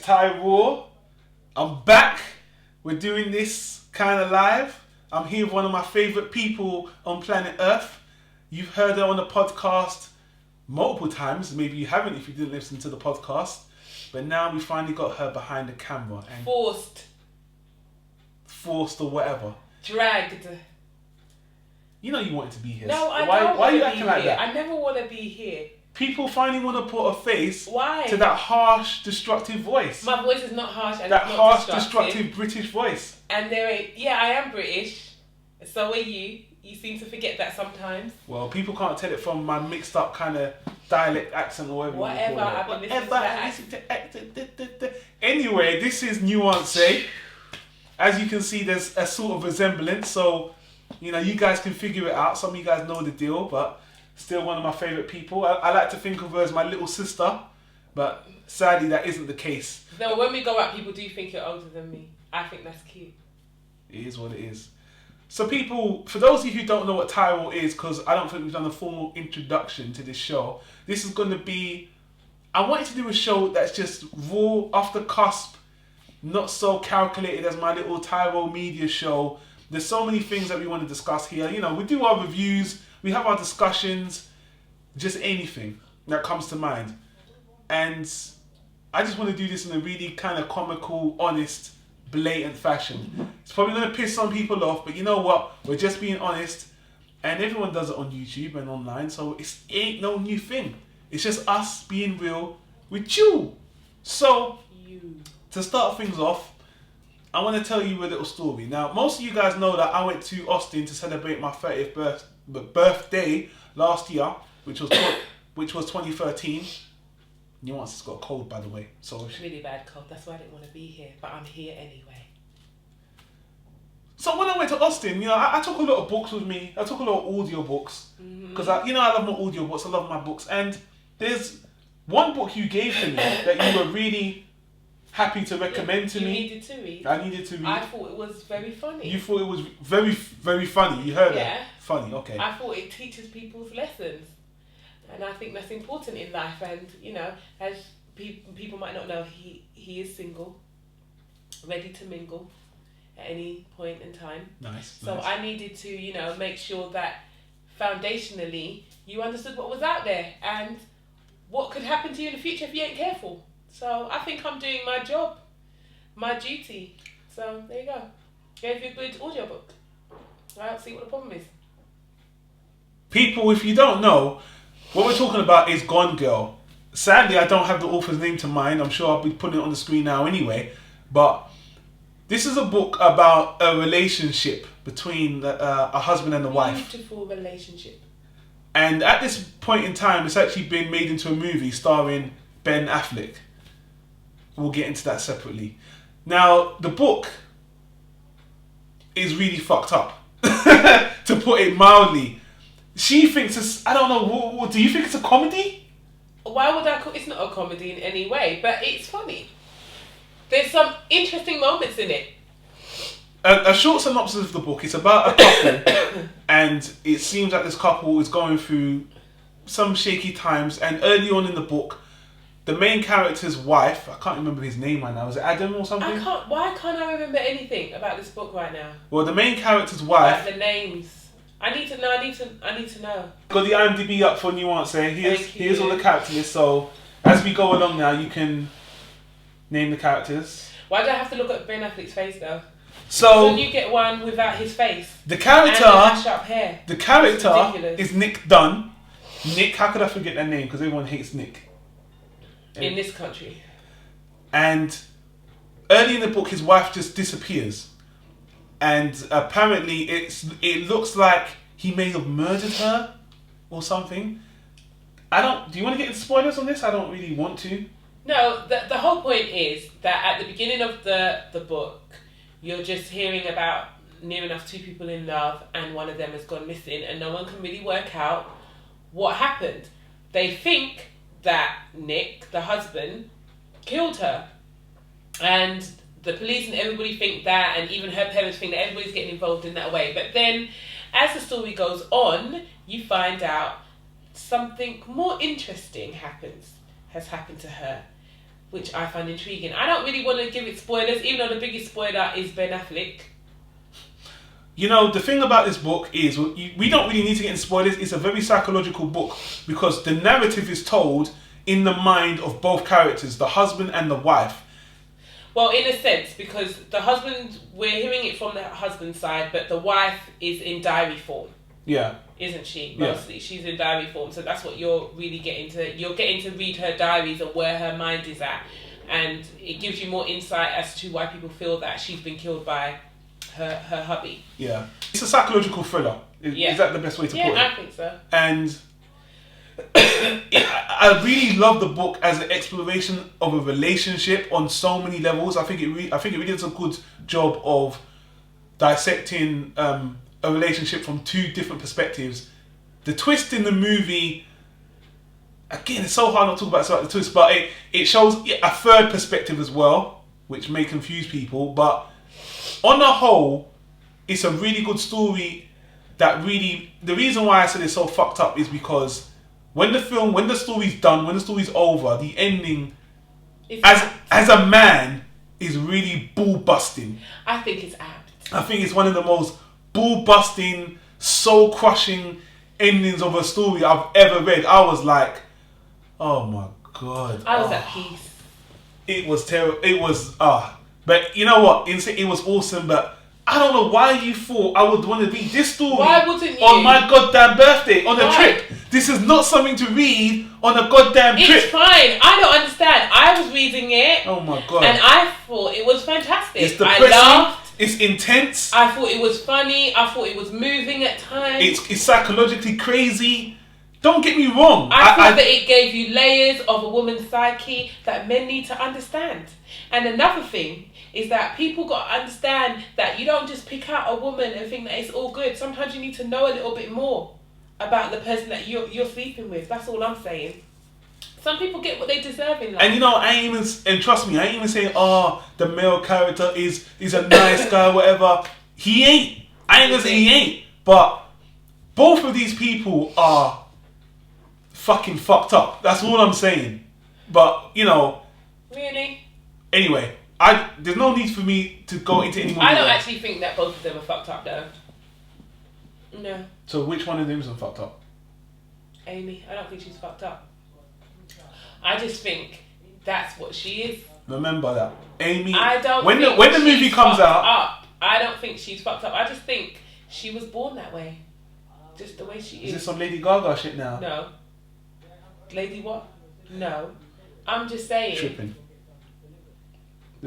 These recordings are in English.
Tyro. I'm back. We're doing this kind of live. I'm here with one of my favourite people on planet Earth. You've heard her on the podcast multiple times. Maybe you haven't if you didn't listen to the podcast. But now we finally got her behind the camera. And Forced or whatever. Dragged. You know you wanted to be here. No, I why, don't why are you want to acting be like here. that? I never want to be here. People finally want to put a face Why? to that harsh, destructive voice. My voice is not harsh and that it's not harsh, destructive British voice. And there ain't... Yeah, I am British. So are you. You seem to forget that sometimes. Well, people can't tell it from my mixed up kind of dialect accent or whatever. Whatever. I've been listening to that. Anyway, this is Nuance. As you can see, there's a sort of resemblance. So, you know, you guys can figure it out. Some of you guys know the deal, but still one of my favourite people. I like to think of her as my little sister, but sadly that isn't the case. No, when we go out, people do think you're older than me. I think that's cute. It is what it is. So people, for those of you who don't know what Tyro is, because I don't think we've done a formal introduction to this show, this is going to be, I wanted to do a show that's just raw, off the cusp, not so calculated as my little Tyro media show. There's so many things that we want to discuss here. You know, we do our reviews, we have our discussions, just anything that comes to mind. And I just want to do this in a really kind of comical, honest, blatant fashion. It's probably going to piss some people off, but you know what? We're just being honest. And everyone does it on YouTube and online, so it ain't no new thing. It's just us being real with you. So, to start things off, I want to tell you a little story. Now, most of you guys know that I went to Austin to celebrate my 30th birthday last year, which was 2013. Nuance has got a cold, by the way. So Really bad cold. That's why I didn't want to be here, but I'm here anyway. So when I went to Austin, you know, I took a lot of books with me. I took a lot of audio books because I love my audio books. I love my books, and there's one book you gave to me that you were really happy to recommend to me. You needed to read. I needed to read. I thought it was very funny. You thought it was very, very funny. You heard that? Funny. Okay. I thought it teaches people's lessons. And I think that's important in life. And, you know, as people might not know, he is single, ready to mingle at any point in time. Nice. So I needed to, you know, make sure that foundationally you understood what was out there and what could happen to you in the future if you ain't careful. So I think I'm doing my job, my duty. So there you go. Gave you a good audiobook. I don't see what the problem is. People, if you don't know, what we're talking about is Gone Girl. Sadly, I don't have the author's name to mind. I'm sure I'll be putting it on the screen now anyway. But this is a book about a relationship between a husband and a wife. Beautiful relationship. And at this point in time, it's actually been made into a movie starring Ben Affleck. We'll get into that separately. Now, the book is really fucked up, to put it mildly. She thinks it's, I don't know, do you think it's a comedy? Why would I call it's not a comedy in any way, but it's funny. There's some interesting moments in it. A short synopsis of the book, it's about a couple, and it seems like this couple is going through some shaky times, and early on in the book, the main character's wife, I can't remember his name right now, is it Adam or something? Why can't I remember anything about this book right now? Well, the main character's wife... Like the names. I need to know. Got the IMDb up for Nuance, here's all the characters, so as we go along now, you can name the characters. Why do I have to look at Ben Affleck's face though? So you get one without his face. The character, and the mashed up hair. The character is Nick Dunn. Nick, how could I forget that name? Because everyone hates Nick. In this country. And early in the book, his wife just disappears. And apparently it looks like he may have murdered her or something. Do you want to get into spoilers on this? I don't really want to. No, the whole point is that at the beginning of the book, you're just hearing about near enough two people in love and one of them has gone missing and no one can really work out what happened. They think that Nick, the husband, killed her. And the police and everybody think that, and even her parents think that everybody's getting involved in that way. But then, as the story goes on, you find out something more interesting has happened to her. which I find intriguing. I don't really want to give it spoilers, even though the biggest spoiler is Ben Affleck. You know, the thing about this book is, we don't really need to get into spoilers. It's a very psychological book because the narrative is told in the mind of both characters, the husband and the wife. Well, in a sense, because the husband, we're hearing it from the husband's side, but the wife is in diary form. Yeah. Isn't she? Mostly. Yeah. She's in diary form. So that's what you're really getting to. You're getting to read her diaries and where her mind is at. And it gives you more insight as to why people feel that she's been killed by her hubby. Yeah. It's a psychological thriller. Is that the best way to put it? Yeah, I think so. And I really love the book as an exploration of a relationship on so many levels. I think it really does a good job of dissecting a relationship from two different perspectives. The twist in the movie, again, it's so hard not to talk about the twist, but it shows a third perspective as well, which may confuse people. But on the whole, it's a really good story. That really, the reason why I said it's so fucked up is because when the story's done, when the story's over, the ending, as a man, is really ball busting. I think it's apt. I think it's one of the most ball busting, soul crushing endings of a story I've ever read. I was like, oh my god. I was at peace. It was terrible. It was but you know what? It was awesome. But I don't know why you thought I would want to read this story. Why wouldn't you? On my goddamn birthday, on a trip. This is not something to read on a goddamn trip. It's fine. I don't understand. I was reading it. Oh my god. And I thought it was fantastic. It's depressing. I laughed. It's intense. I thought it was funny. I thought it was moving at times. It's psychologically crazy. Don't get me wrong. I thought that it gave you layers of a woman's psyche that men need to understand. And another thing is that people got to understand that you don't just pick out a woman and think that it's all good. Sometimes you need to know a little bit more about the person that you're sleeping with. That's all I'm saying. Some people get what they deserve in life. And you know, and trust me, I ain't even saying, the male character is a nice guy, whatever. He ain't. I ain't gonna say he ain't. But both of these people are fucking fucked up. That's all I'm saying. But, you know. Really? Anyway, there's no need for me to go into any more. I don't actually think that both of them are fucked up, though. No. So which one of them is fucked up? Amy. I don't think she's fucked up. I just think that's what she is. Remember that. Amy. When the movie comes out. I don't think she's fucked up. I just think she was born that way. Just the way she is. Is this some Lady Gaga shit now? No. Lady what? No. I'm just saying. Tripping.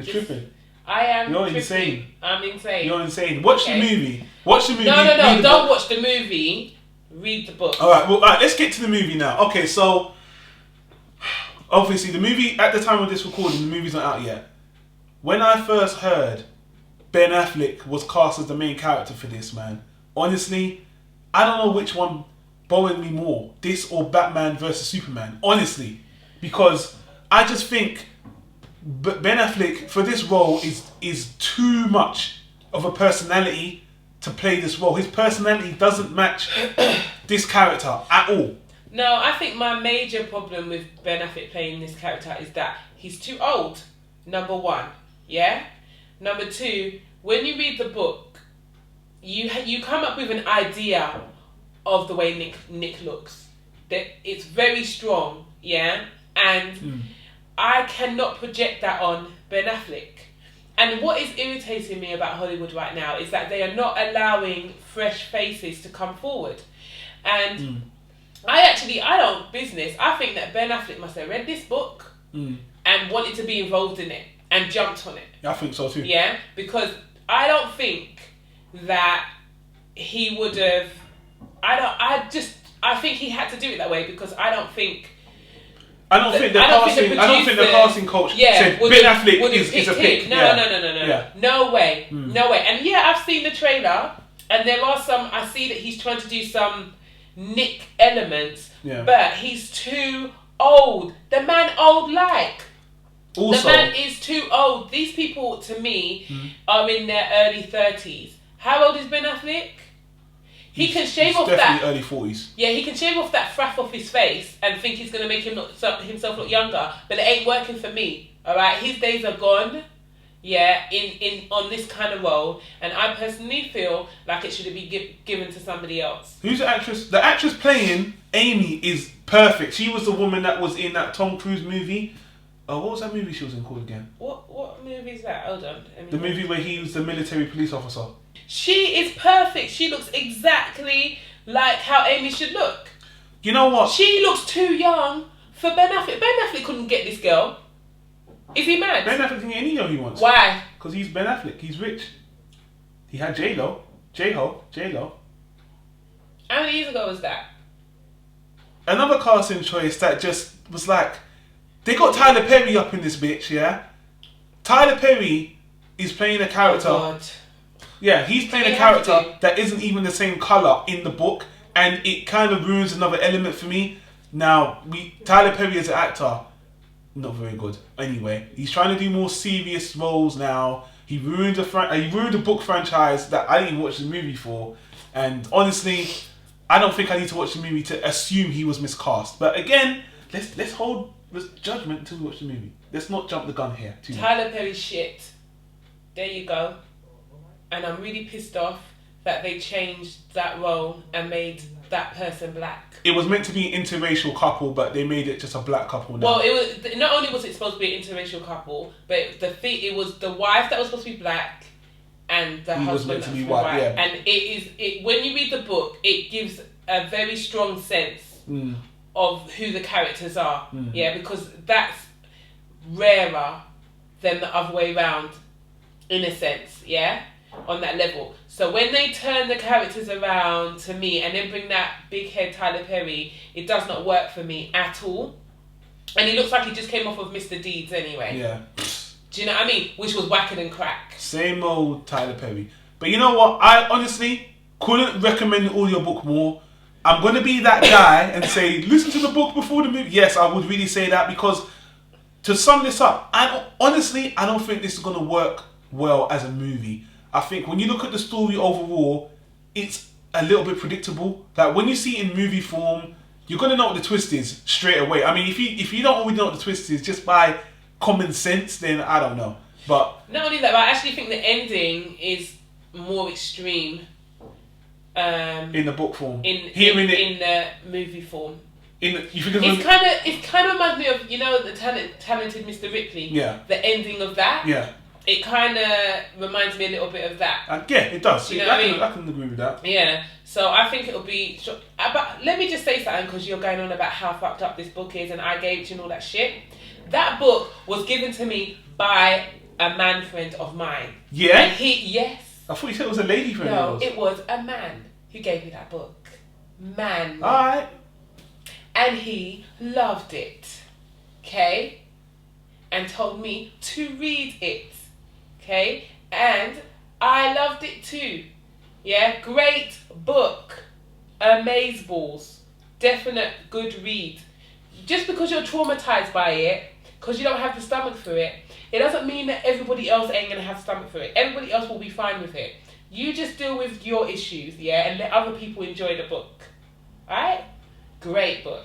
Tripping. I am. You're tripping. insane. I'm insane. You're insane. Watch the movie. Watch the movie. No. Don't watch the movie. Read the book. Alright, let's get to the movie now. Okay, so obviously the movie, at the time of this recording, the movie's not out yet. When I first heard Ben Affleck was cast as the main character for this, man, honestly, I don't know which one bothered me more, this or Batman versus Superman, honestly, because I just think Ben Affleck for this role is too much of a personality to play this role. His personality doesn't match this character at all. No, I think my major problem with Ben Affleck playing this character is that he's too old, number one, yeah? Number two, when you read the book, you come up with an idea of the way Nick looks. That it's very strong, yeah? And I cannot project that on Ben Affleck. And what is irritating me about Hollywood right now is that they are not allowing fresh faces to come forward. And I don't business. I think that Ben Affleck must have read this book and wanted to be involved in it and jumped on it. I think so too. Yeah, because I don't think that he would have. I think he had to do it that way because I don't think the casting coach said Ben Affleck is a pick. No. No way. No way. And yeah, I've seen the trailer and there are some, I see that he's trying to do some Nick elements, but he's too old. The man old like. Also, the man is too old. These people, to me, are in their early 30s. How old is Ben Affleck? He can shave off definitely that. early 40s. Yeah, he can shave off that fraff off his face and think he's going to make himself look younger, but it ain't working for me. All right, his days are gone. Yeah, in on this kind of role, and I personally feel like it should be given to somebody else. Who's the actress? The actress playing Amy is perfect. She was the woman that was in that Tom Cruise movie. What was that movie she was in called again? What movie is that? Hold on. The movie where he was the military police officer. She is perfect. She looks exactly like how Amy should look. You know what? She looks too young for Ben Affleck. Ben Affleck couldn't get this girl. Is he mad? Ben Affleck can get any girl he wants. Why? Because he's Ben Affleck. He's rich. He had J-Lo. J-Ho. How many years ago was that? Another casting choice that just was like, they got Tyler Perry up in this bitch, yeah? Tyler Perry is playing a character. Oh God. Yeah, he's playing a character that isn't even the same colour in the book, and it kind of ruins another element for me. Now, Tyler Perry as an actor, not very good. Anyway, he's trying to do more serious roles now. He ruined a book franchise that I didn't even watch the movie for, and honestly, I don't think I need to watch the movie to assume he was miscast. But again, let's hold judgment until we watch the movie. Let's not jump the gun here. Tyler Perry shit. There you go. And I'm really pissed off that they changed that role and made that person black. It was meant to be an interracial couple, but they made it just a black couple now. Well, it was not only was it supposed to be an interracial couple, but it was the wife that was supposed to be black, and the husband was meant to be white. white. Yeah. And when you read the book, it gives a very strong sense of who the characters are. Yeah, because that's rarer than the other way around, in a sense. Yeah. On that level. So when they turn the characters around to me and then bring that big head Tyler Perry, it does not work for me at all. And he looks like he just came off of Mr. Deeds anyway. Yeah. Do you know what I mean? Which was whacker than crack. Same old Tyler Perry. But you know what? I honestly couldn't recommend the audiobook more. I'm going to be that guy and say, listen to the book before the movie. Yes, I would really say that, because to sum this up, I don't think this is going to work well as a movie. I think when you look at the story overall, it's a little bit predictable. Like when you see it in movie form, you're gonna know what the twist is straight away. I mean, if you don't already know what the twist is just by common sense, then I don't know. But not only that, but I actually think the ending is more extreme. In the book form, in the movie form. It kind of reminds me of the talented Mr. Ripley. Yeah. The ending of that. Yeah. It kind of reminds me a little bit of that. Yeah, it does. You know what I mean? I can agree with that. Yeah. So I think it'll be. But let me just say something, because you're going on about how fucked up this book is, and I gave it and all that shit. That book was given to me by a man friend of mine. Yeah. And yes. I thought you said it was a lady friend. No, it was a man who gave me that book. Man. Alright. And he loved it. Okay? And told me to read it. Okay? And I loved it too. Yeah? Great book. Amazeballs. Definite good read. Just because you're traumatized by it, because you don't have the stomach for it, it doesn't mean that everybody else ain't going to have the stomach for it. Everybody else will be fine with it. You just deal with your issues, yeah, and let other people enjoy the book. Alright? Great book.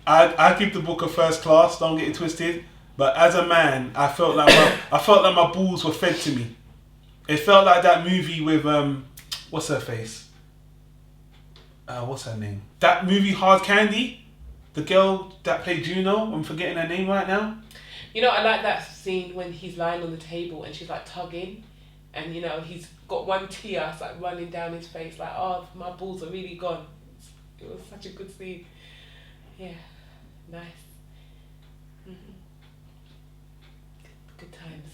I give the book a first class, don't get it twisted. But as a man, I felt like my balls were fed to me. It felt like that movie with what's her face? What's her name? That movie Hard Candy? The girl that played Juno, I'm forgetting her name right now. I like that scene when he's lying on the table and she's like tugging, and he's got one tear like running down his face, like, oh, my balls are really gone. It was such a good scene. Yeah, nice. Good times.